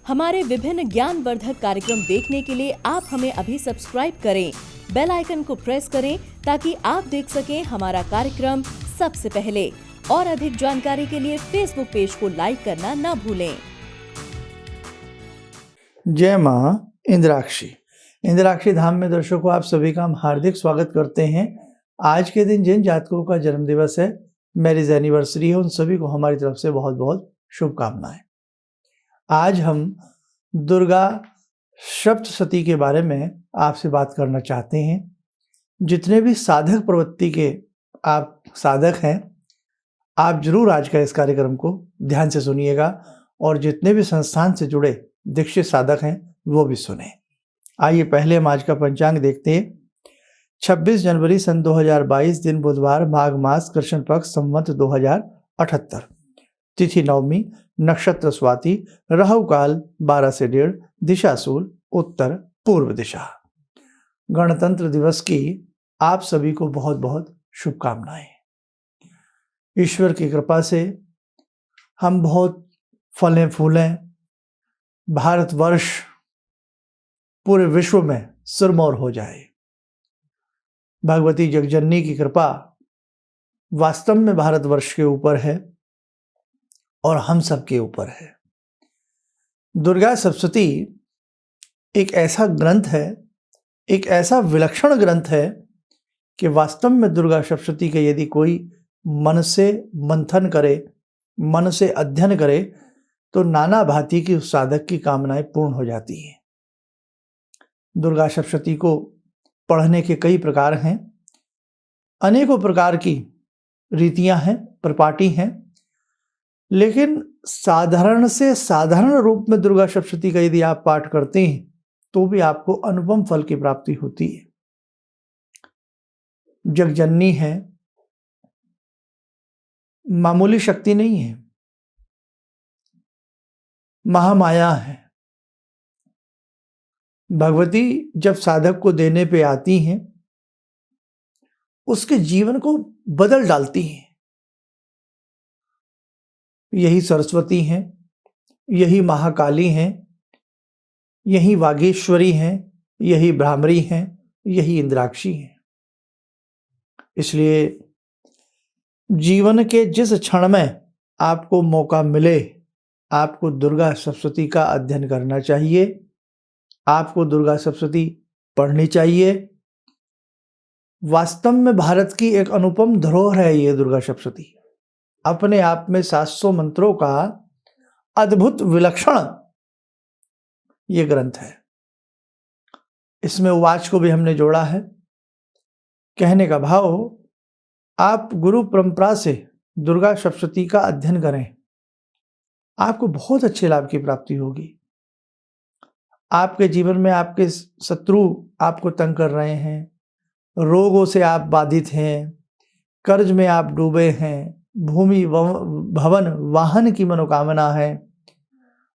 हमारे विभिन्न ज्ञानवर्धक कार्यक्रम देखने के लिए आप हमें अभी सब्सक्राइब करें, बेल आइकन को प्रेस करें ताकि आप देख सकें हमारा कार्यक्रम सबसे पहले। और अधिक जानकारी के लिए फेसबुक पेज को लाइक करना न भूलें। जय मां इंद्राक्षी धाम में दर्शकों आप सभी का हम हार्दिक स्वागत करते हैं। आज के दिन जिन जातकों का जन्म दिवस है, मैरिज एनिवर्सरी है, उन सभी को हमारी तरफ से बहुत बहुत शुभकामनाएं। आज हम दुर्गा सप्तशती के बारे में आपसे बात करना चाहते हैं। जितने भी साधक प्रवृत्ति के आप साधक हैं, आप जरूर आज का इस कार्यक्रम को ध्यान से सुनिएगा और जितने भी संस्थान से जुड़े दीक्षित साधक हैं वो भी सुने। आइए पहले हम आज का पंचांग देखते हैं। 26 जनवरी सन 2022 दिन बुधवार, माघ मास, कृष्ण पक्ष, संवत 2078, तिथि नवमी, नक्षत्र स्वाति, राहु काल 12 से 1:30, दिशा शूल उत्तर पूर्व दिशा। गणतंत्र दिवस की आप सभी को बहुत बहुत शुभकामनाएं। ईश्वर की कृपा से हम बहुत फलें फूलें, भारतवर्ष पूरे विश्व में सिरमौर हो जाए। भगवती जगजननी की कृपा वास्तव में भारतवर्ष के ऊपर है और हम सबके ऊपर है। दुर्गा सप्तशती एक ऐसा ग्रंथ है, एक ऐसा विलक्षण ग्रंथ है कि वास्तव में दुर्गा सप्तशती के यदि कोई मन से मंथन करे, मन से अध्ययन करे तो नाना भांति की उस साधक की कामनाएं पूर्ण हो जाती हैं। दुर्गा सप्तशती को पढ़ने के कई प्रकार हैं, अनेकों प्रकार की रीतियां हैं, परिपाटी हैं, लेकिन साधारण से साधारण रूप में दुर्गा सप्तशती का यदि आप पाठ करते हैं तो भी आपको अनुपम फल की प्राप्ति होती है। जगजननी है, मामूली शक्ति नहीं है, महामाया है। भगवती जब साधक को देने पे आती हैं, उसके जीवन को बदल डालती हैं। यही सरस्वती हैं, यही महाकाली हैं, यही वागीश्वरी हैं, यही भ्रामरी हैं, यही इंद्राक्षी हैं। इसलिए जीवन के जिस क्षण में आपको मौका मिले, आपको दुर्गा सप्तशती का अध्ययन करना चाहिए, आपको दुर्गा सप्तशती पढ़नी चाहिए। वास्तव में भारत की एक अनुपम धरोहर है ये दुर्गा सप्तशती। अपने आप में 700 मंत्रों का अद्भुत विलक्षण ये ग्रंथ है। इसमें उवाच को भी हमने जोड़ा है। कहने का भाव, आप गुरु परंपरा से दुर्गा सप्तशती का अध्ययन करें, आपको बहुत अच्छे लाभ की प्राप्ति होगी। आपके जीवन में आपके शत्रु आपको तंग कर रहे हैं, रोगों से आप बाधित हैं, कर्ज में आप डूबे हैं, भूमि भवन वाहन की मनोकामना है,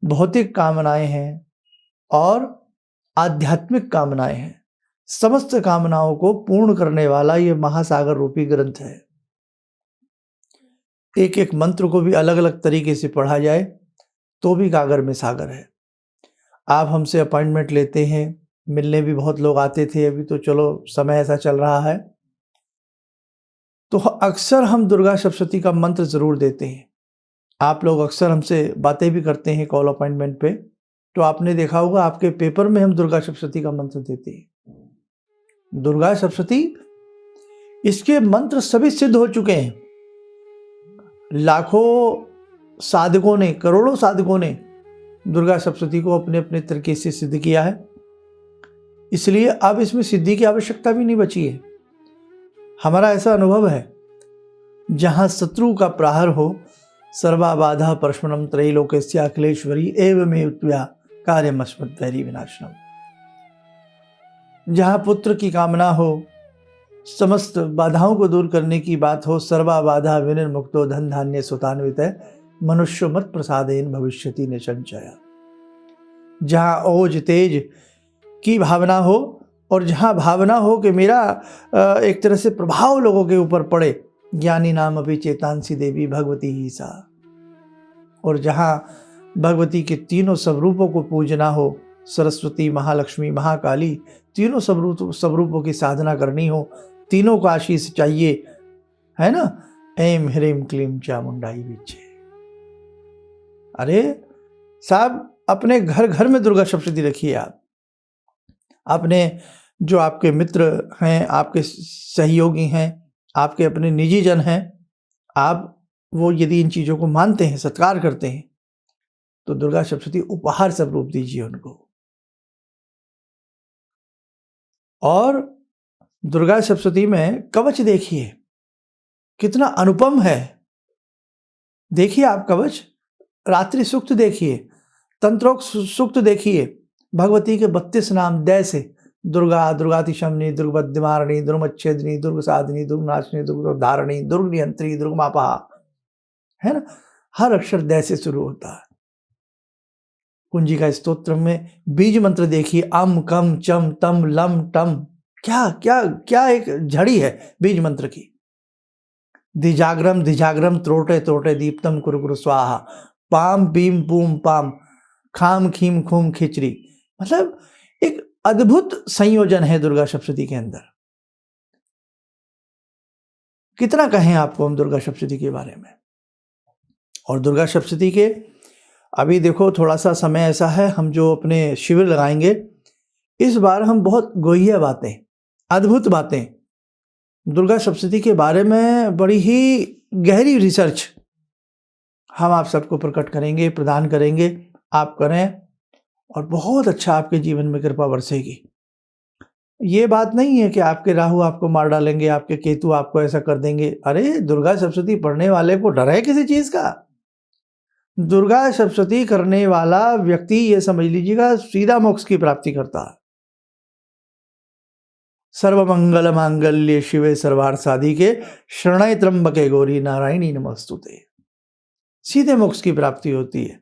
भौतिक कामनाएं हैं और आध्यात्मिक कामनाएं हैं। समस्त कामनाओं को पूर्ण करने वाला ये महासागर रूपी ग्रंथ है। एक एक मंत्र को भी अलग अलग तरीके से पढ़ा जाए तो भी गागर में सागर है। आप हमसे अपॉइंटमेंट लेते हैं, मिलने भी बहुत लोग आते थे, अभी तो चलो समय ऐसा चल रहा है, तो अक्सर हम दुर्गा सप्तशती का मंत्र जरूर देते हैं। आप लोग अक्सर हमसे बातें भी करते हैं कॉल अपॉइंटमेंट पे, तो आपने देखा होगा आपके पेपर में हम दुर्गा सप्तशती का मंत्र देते हैं। दुर्गा सप्तशती, इसके मंत्र सभी सिद्ध हो चुके हैं। लाखों साधकों ने, करोड़ों साधकों ने दुर्गा सप्तशती को अपने अपने तरीके से सिद्ध किया है। इसलिए अब इसमें सिद्धि की आवश्यकता भी नहीं बची है। हमारा ऐसा अनुभव है, जहां शत्रु का प्रहार हो, सर्वा बाधा परशुनम त्रैलोक्यस्य अखिलेश्वरी एवमेव त्वया कार्यमस्मद्वैरी विनाशनम। जहां पुत्र की कामना हो, समस्त बाधाओं को दूर करने की बात हो, सर्वा बाधा विनिर्मुक्तो धन धान्य सुतान्वित मनुष्य मत प्रसादेन भविष्यति निसंचय। जहां ओज तेज की भावना हो और जहाँ भावना हो कि मेरा एक तरह से प्रभाव लोगों के ऊपर पड़े, ज्ञानी नाम अभी चेतांसी देवी भगवती ही सा। और जहाँ भगवती के तीनों स्वरूपों को पूजना हो, सरस्वती, महालक्ष्मी, महाकाली, तीनों स्वरूपों की साधना करनी हो, तीनों को आशीष चाहिए, है ना। ऐं ह्रीं क्लीं चामुंडाई विचे। अरे साहब, अपने घर घर में दुर्गा सप्तशती रखिए आप। अपने जो आपके मित्र हैं, आपके सहयोगी हैं, आपके अपने निजी जन हैं, आप वो यदि इन चीज़ों को मानते हैं, सत्कार करते हैं, तो दुर्गा सप्तशती उपहार स्वरूप दीजिए उनको। और दुर्गा सप्तशती में कवच देखिए कितना अनुपम है। देखिए आप कवच, रात्रि सूक्त देखिए, तंत्रोक्त सूक्त देखिए, भगवती के 32 नाम दय से, दुर्गा, दुर्गातिशमनी, दुर्गबद्धिमारिणी, दुर्गमच्छेदिनी, दुर्गसाधिनी, दुर्गनाशिनी, दुर्गोद्धारिणी, दुर्गनियंत्री, दुर्गमापहा, है ना। हर अक्षर दय से शुरू होता है। कुंजिका स्तोत्र में बीज मंत्र देखिए, अम कम चम तम लम टम, क्या क्या क्या एक झड़ी है बीज मंत्र की। धिजाग्रम त्रोटे त्रोटे दीप्तम कुरु कुरु स्वाहा, पाम पीम पूम पाम, खाम खीम खूम खिचड़ी। मतलब एक अद्भुत संयोजन है दुर्गा सप्तशती के अंदर। कितना कहें आपको हम दुर्गा सप्तशती के बारे में। और दुर्गा सप्तशती के अभी देखो थोड़ा सा समय ऐसा है, हम जो अपने शिविर लगाएंगे इस बार हम बहुत गोहिया बातें, अद्भुत बातें दुर्गा सप्तशती के बारे में, बड़ी ही गहरी रिसर्च हम आप सबको प्रकट करेंगे, प्रदान करेंगे। आप करें और बहुत अच्छा आपके जीवन में कृपा बरसेगी। ये बात नहीं है कि आपके राहु आपको मार डालेंगे, आपके केतु आपको ऐसा कर देंगे। अरे दुर्गा सप्तशती पढ़ने वाले को डर है किसी चीज का? दुर्गा सप्तशती करने वाला व्यक्ति, ये समझ लीजिएगा, सीधा मोक्ष की प्राप्ति करता है। सर्वमंगल मांगल्ये शिवे सर्वार्थ साधिके, शरण्ये त्र्यंबके गौरी नारायणी नमोस्तुते। सीधे मोक्ष की प्राप्ति होती है।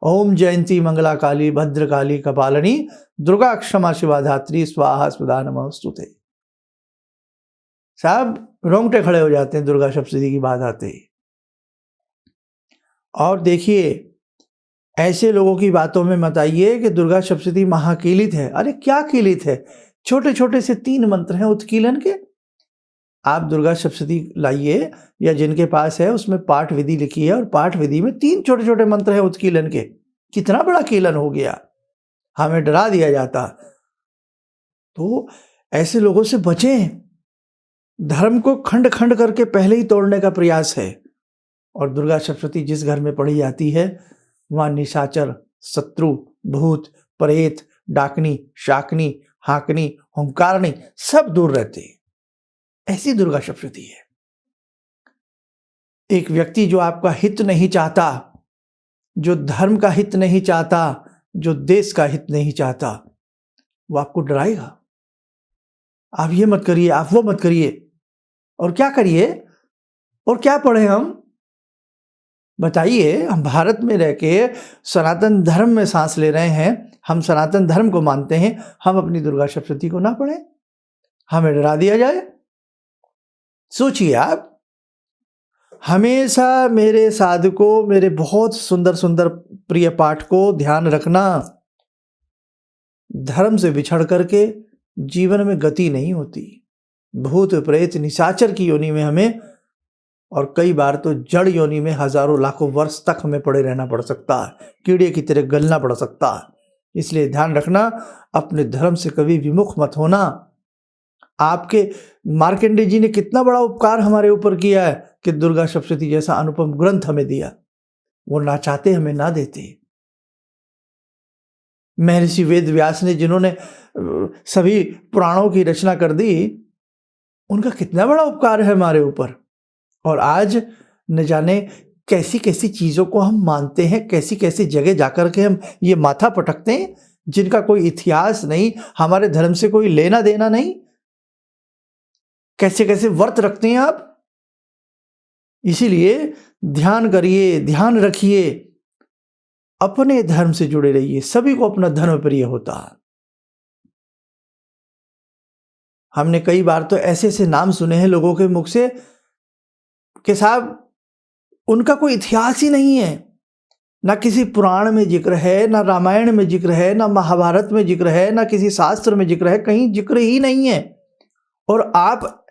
ओम जयंती मंगला काली भद्रकाली कपालिनी, दुर्गा क्षमा शिवा धात्री, स्वाहा स्वधा नमोस्तुते। साहब रोंगटे खड़े हो जाते हैं दुर्गा सप्तशती की बात आते ही। और देखिए, ऐसे लोगों की बातों में मत आइए कि दुर्गा सप्तशती महाकीलित है। अरे क्या कीलित है, छोटे छोटे से 3 मंत्र हैं उत्कीलन के। आप दुर्गा सप्तशती लाइए, या जिनके पास है उसमें पाठ विधि लिखी है, और पाठ विधि में 3 छोटे छोटे मंत्र हैं उत्कीलन के। कितना बड़ा कीलन हो गया, हमें डरा दिया जाता। तो ऐसे लोगों से बचें। धर्म को खंड खंड करके पहले ही तोड़ने का प्रयास है। और दुर्गा सप्तशती जिस घर में पढ़ी जाती है वहाँ निशाचर, शत्रु, भूत, प्रेत, डाकनी, शाकनी, हाकनी, हुंकारनी सब दूर रहते हैं। ऐसी दुर्गा सप्तशती है। एक व्यक्ति जो आपका हित नहीं चाहता, जो धर्म का हित नहीं चाहता, जो देश का हित नहीं चाहता, वो आपको डराएगा। आप ये मत करिए, आप वो मत करिए। और क्या करिए और क्या पढ़े हम? बताइए। हम भारत में रह के सनातन धर्म में सांस ले रहे हैं, हम सनातन धर्म को मानते हैं, हम अपनी दुर्गा सप्तशती को ना पढ़ें, हमें डरा दिया जाए? सोचिए आप। हमेशा मेरे साधकों, मेरे बहुत सुंदर सुंदर प्रिय पाठ को ध्यान रखना। धर्म से बिछड़ करके जीवन में गति नहीं होती। भूत प्रेत निशाचर की योनि में हमें, और कई बार तो जड़ योनि में हजारों लाखों वर्ष तक हमें पड़े रहना पड़ सकता है, कीड़े की तरह गलना पड़ सकता है। इसलिए ध्यान रखना, अपने धर्म से कभी विमुख मत होना। आपके मार्कंडेय जी ने कितना बड़ा उपकार हमारे ऊपर किया है कि दुर्गा सप्तशती जैसा अनुपम ग्रंथ हमें दिया। वो ना चाहते हमें ना देते। महर्षि वेद व्यास ने, जिन्होंने सभी पुराणों की रचना कर दी, उनका कितना बड़ा उपकार है हमारे ऊपर। और आज न जाने कैसी कैसी चीजों को हम मानते हैं, कैसी कैसी जगह जाकर के हम ये माथा पटकते हैं जिनका कोई इतिहास नहीं, हमारे धर्म से कोई लेना देना नहीं। कैसे कैसे व्रत रखते हैं आप। इसीलिए ध्यान करिए, ध्यान रखिए, अपने धर्म से जुड़े रहिए। सभी को अपना धर्म प्रिय होता है। हमने कई बार तो ऐसे ऐसे नाम सुने हैं लोगों के मुख से कि साहब उनका कोई इतिहास ही नहीं है, ना किसी पुराण में जिक्र है, ना रामायण में जिक्र है, ना महाभारत में जिक्र है, ना किसी शास्त्र में जिक्र है, कहीं जिक्र ही नहीं है। और आप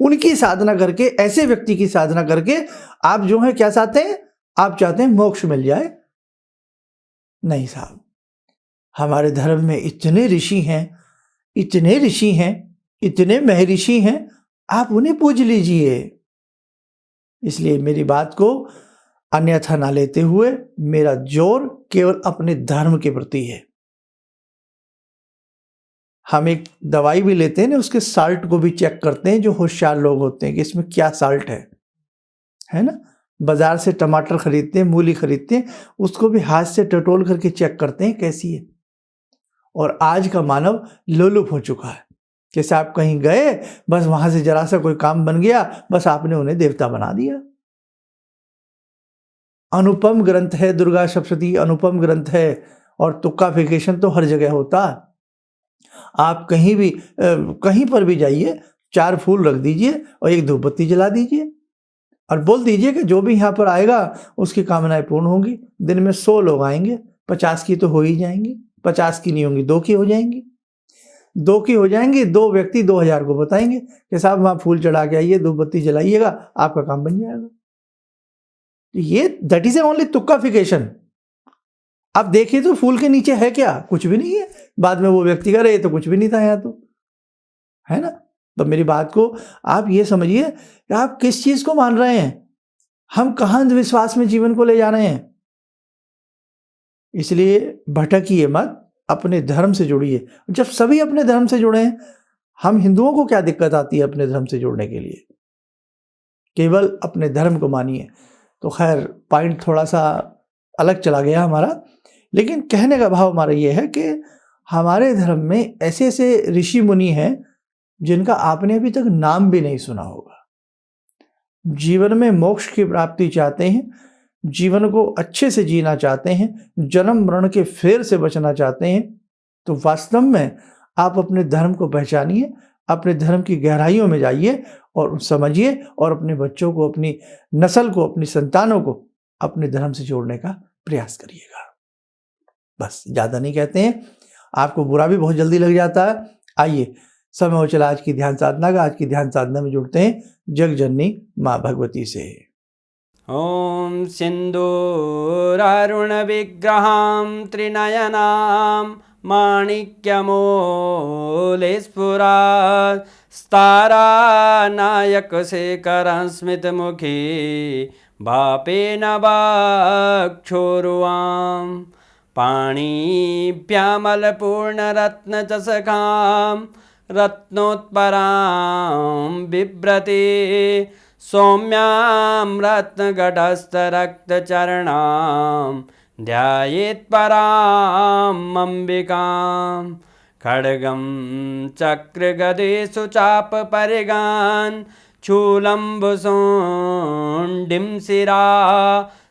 उनकी साधना करके, ऐसे व्यक्ति की साधना करके आप जो है क्या चाहते हैं? आप चाहते हैं मोक्ष मिल जाए। नहीं साहब, हमारे धर्म में इतने ऋषि हैं, इतने ऋषि हैं, इतने महर्षि हैं, आप उन्हें पूज लीजिए। इसलिए मेरी बात को अन्यथा ना लेते हुए मेरा जोर केवल अपने धर्म के प्रति है। हम एक दवाई भी लेते हैं ना, उसके साल्ट को भी चेक करते हैं, जो होशियार लोग होते हैं, कि इसमें क्या साल्ट है ना। बाजार से टमाटर खरीदते हैं, मूली खरीदते हैं, उसको भी हाथ से टटोल करके चेक करते हैं कैसी है। और आज का मानव लोलुप हो चुका है। जैसे आप कहीं गए, बस वहां से जरा सा कोई काम बन गया, बस आपने उन्हें देवता बना दिया। अनुपम ग्रंथ है दुर्गा सप्तशती, अनुपम ग्रंथ है, और तुक्काफिकेशन तो हर जगह होता। आप कहीं भी कहीं पर भी जाइए, 4 फूल रख दीजिए और एक धूपबत्ती जला दीजिए और बोल दीजिए कि जो भी यहाँ पर आएगा उसकी कामनाएं पूर्ण होंगी। दिन में 100 लोग आएंगे, 50 की तो हो ही जाएंगी, 50 की नहीं होंगी, 2 की हो जाएंगी, 2 की हो जाएंगी। 2 व्यक्ति 2000 को बताएंगे कि साहब वहाँ फूल चढ़ा के आइए, धूपबत्ती जलाइएगा, आपका काम बन जाएगा। ये दैट इज ओनली तुक्काफिकेशन। आप देखिए तो फूल के नीचे है क्या? कुछ भी नहीं है। बाद में वो व्यक्ति कह रहे तो कुछ भी नहीं था यहाँ, तो है ना। तो मेरी बात को आप ये समझिए कि आप किस चीज को मान रहे हैं, हम कहाँ अंधविश्वास में जीवन को ले जा रहे हैं। इसलिए भटकिए मत, अपने धर्म से जुड़िए। जब सभी अपने धर्म से जुड़े हैं, हम हिंदुओं को क्या दिक्कत आती है अपने धर्म से जुड़ने के लिए? केवल अपने धर्म को मानिए। तो खैर, पॉइंट थोड़ा सा अलग चला गया हमारा, लेकिन कहने का भाव हमारा ये है कि हमारे धर्म में ऐसे ऐसे ऋषि मुनि हैं जिनका आपने अभी तक नाम भी नहीं सुना होगा। जीवन में मोक्ष की प्राप्ति चाहते हैं, जीवन को अच्छे से जीना चाहते हैं, जन्म मरण के फेर से बचना चाहते हैं, तो वास्तव में आप अपने धर्म को पहचानिए, अपने धर्म की गहराइयों में जाइए और समझिए, और अपने बच्चों को, अपनी नस्ल को, अपनी संतानों को अपने धर्म से जोड़ने का प्रयास करिएगा। बस ज़्यादा नहीं कहते हैं, आपको बुरा भी बहुत जल्दी लग जाता है। आइए, समय हो चला आज की ध्यान साधना का। आज की ध्यान साधना में जुड़ते हैं जगजननी माँ भगवती से। ॐ सिन्दूरारुणविग्रहां त्रिनयनां माणिक्यमूलस्फुरात् स्तारानायकशेखरं स्मितमुखी वापेन वक्षोरुवां पाणिभ्यामलपूर्णरत्नचषकां रत्नोत्परां बिभ्रति सौम्यां रत्नगटस्थरक्तचरणां ध्यायेत्परां अम्बिकां खड्गं चक्रगदेषु चापपरिगान् शूलम्बुशुण्डिं शिरा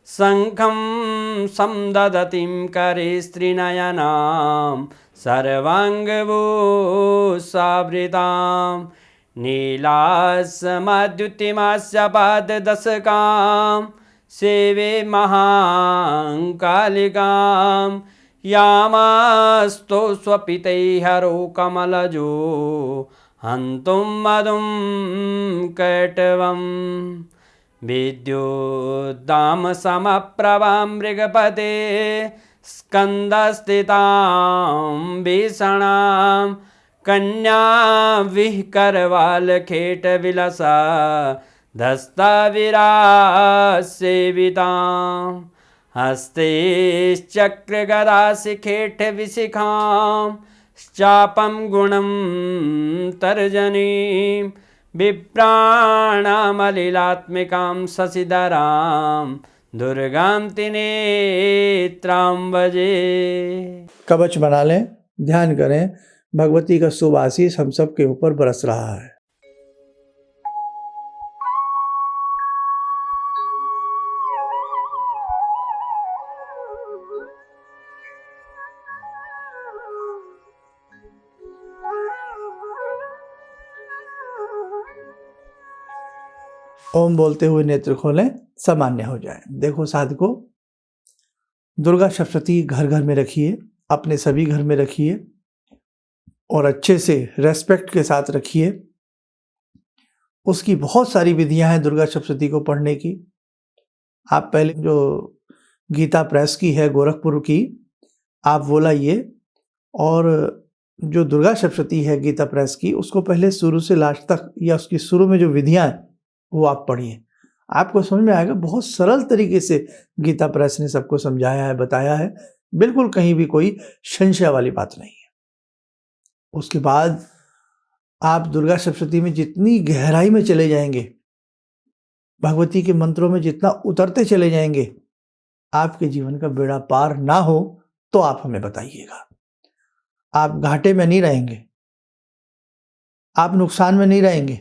शङ्खं संदधतीं करे स्त्रीनयनां सर्वाङ्गभूषावृतां नीलास्मद्युतिमास्य पाददशकां सेवे महाकालिकां यामास्तो स्वपितैर्हरो कमलजो हन्तुं मधुं कैटवं विद्युद्दामसमप्रभां मृगपते स्कन्दस्थितां भीषणां कन्या विहकरवालखेटविलसा धस्ताविरासेवितां हस्तैश्चक्रगदाशिखेटविशिखां चापं गुणं तर्जनीं विप्राणामलिलात्मिकां शशिधरां दुर्गां त्रिनेत्रां भजे। कवच बना लें, ध्यान करें, भगवती का शुभ आशीष हम सब के ऊपर बरस रहा है। ओम बोलते हुए नेत्र खोलें, सामान्य हो जाए। देखो साधकों, दुर्गा सप्तशती घर घर में रखिए, अपने सभी घर में रखिए और अच्छे से रेस्पेक्ट के साथ रखिए। उसकी बहुत सारी विधियां हैं दुर्गा सप्तशती को पढ़ने की। आप पहले जो गीता प्रेस की है गोरखपुर की, आप वो लाइए और जो दुर्गा सप्तशती है गीता प्रेस की, उसको पहले शुरू से लास्ट तक या उसकी शुरू में जो विधियां हैं वो आप पढ़िए, आपको समझ में आएगा। बहुत सरल तरीके से गीता प्रेस ने सबको समझाया है, बताया है, बिल्कुल कहीं भी कोई संशय वाली बात नहीं है। उसके बाद आप दुर्गा सप्तशती में जितनी गहराई में चले जाएंगे, भगवती के मंत्रों में जितना उतरते चले जाएंगे, आपके जीवन का बेड़ा पार ना हो तो आप हमें बताइएगा। आप घाटे में नहीं रहेंगे, आप नुकसान में नहीं रहेंगे,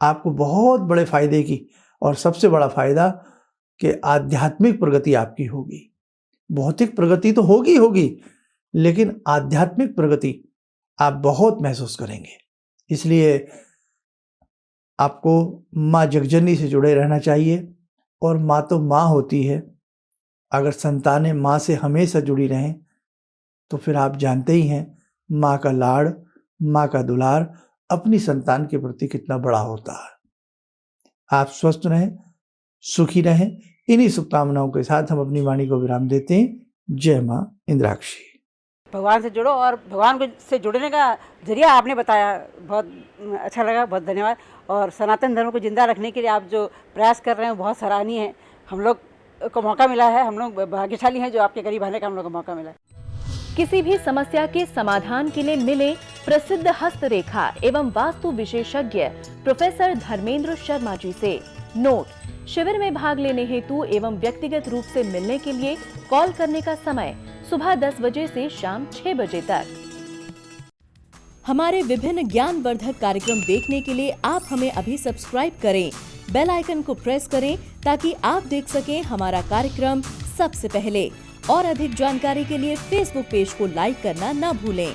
आपको बहुत बड़े फायदे की और सबसे बड़ा फायदा कि आध्यात्मिक प्रगति आपकी होगी। भौतिक प्रगति तो होगी, लेकिन आध्यात्मिक प्रगति आप बहुत महसूस करेंगे। इसलिए आपको माँ जगजननी से जुड़े रहना चाहिए और माँ तो माँ होती है। अगर संतानें माँ से हमेशा जुड़ी रहें तो फिर आप जानते ही हैं माँ का लाड़, माँ का दुलार अपनी संतान के प्रति कितना बड़ा होता है। आप स्वस्थ रहें, सुखी रहें। इन्हीं शुभकामनाओं के साथ हम अपनी वाणी को विराम देते हैं। जय माँ इंद्राक्षी। भगवान से जुड़ो और भगवान से जुड़ने का जरिया आपने बताया, बहुत अच्छा लगा, बहुत धन्यवाद। और सनातन धर्म को जिंदा रखने के लिए आप जो प्रयास कर रहे हैं बहुत सराहनीय है। हम लोग को मौका मिला है, हम लोग भाग्यशाली हैं जो आपके करीब आने का हम लोग को मौका मिला है। किसी भी समस्या के समाधान के लिए मिले प्रसिद्ध हस्तरेखा एवं वास्तु विशेषज्ञ प्रोफेसर धर्मेंद्र शर्मा जी से। नोट: शिविर में भाग लेने हेतु एवं व्यक्तिगत रूप से मिलने के लिए कॉल करने का समय सुबह 10 बजे से शाम 6 बजे तक। हमारे विभिन्न ज्ञानवर्धक कार्यक्रम देखने के लिए आप हमें अभी सब्सक्राइब करें, बेल आइकन को प्रेस करें ताकि आप देख सकें हमारा कार्यक्रम सबसे पहले। और अधिक जानकारी के लिए फेसबुक पेज को लाइक करना न भूलें।